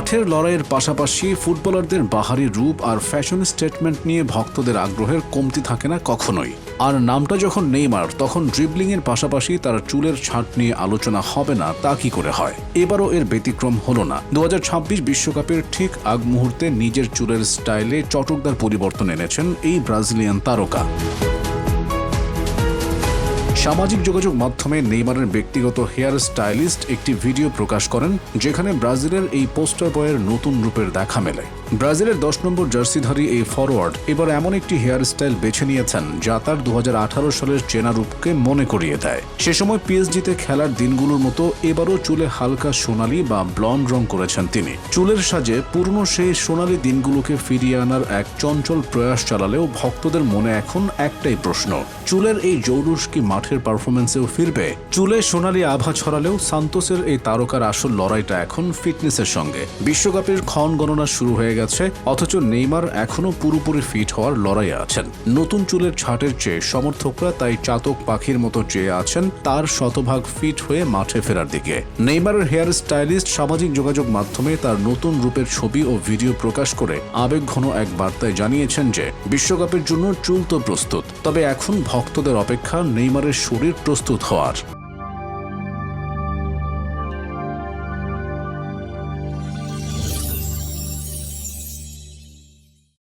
মাঠের লড়াইয়ের পাশাপাশি ফুটবলারদের বাহারি রূপ আর ফ্যাশন স্টেটমেন্ট নিয়ে ভক্তদের আগ্রহের কমতি থাকে না কখনোই। আর নামটা যখন নেইমার, তখন ড্রিবলিংয়ের পাশাপাশি তার চুলের ছাঁট নিয়ে আলোচনা হবে না তা কি করে হয়? এবারও এর ব্যতিক্রম হলো না। 2026 বিশ্বকাপের ঠিক আগ মুহূর্তে নিজের চুলের স্টাইলে চটকদার পরিবর্তন এনেছেন এই ব্রাজিলিয়ান তারকা। সামাজিক যোগাযোগ মাধ্যমে নেইমারের ব্যক্তিগত হেয়ার স্টাইলিস্ট একটি ভিডিও প্রকাশ করেন, যেখানে ব্রাজিলের এই পোস্টার বয়ের নতুন রূপের দেখা মেলে। ব্রাজিলের 10 নম্বর জার্সিধারী এই ফরওয়ার্ড এবার এমন একটি হেয়ার স্টাইল বেছে নিয়েছেন যা তার 2018 সালের চেনা রূপকে মনে করিয়ে দেয়। সে সময় পিএসজিতে খেলার দিনগুলোর মতো এবারও চুলে হালকা সোনালি বা ব্লন্ড রং করেছেন তিনি। চুলের সাজে পুরনো সেই সোনালি দিনগুলোকে ফিরিয়ে আনার এক চঞ্চল প্রয়াস চালালেও ভক্তদের মনে এখন একটাই প্রশ্ন, চুলের এই জৌলুস কি মাঠের পারফরমেন্সেও ফিরবে? চুলে সোনালি আভা ছড়ালেও সান্তোসের এই তারকার আসল লড়াইটা এখন ফিটনেসের সঙ্গে। বিশ্বকাপের ক্ষণ গণনা শুরু হয়ে গেছে, অথচ নেইমার এখনও পুরোপুরি ফিট হওয়ার লড়াইয়ে আছেন। নতুন চুলের ছাঁটের চেয়ে সমর্থকরা তাই চাতক পাখির মতো চেয়ে আছেন তার শতভাগ ফিট হয়ে মাঠে ফেরার দিকে। নেইমারের হেয়ার স্টাইলিস্ট সামাজিক যোগাযোগ মাধ্যমে তার নতুন রূপের ছবি ও ভিডিও প্রকাশ করে আবেগঘন এক বার্তায় জানিয়েছেন যে বিশ্বকাপের জন্য চুল তো প্রস্তুত, তবে এখন ভক্তদের অপেক্ষা নেইমারের শরীর প্রস্তুত হওয়ার।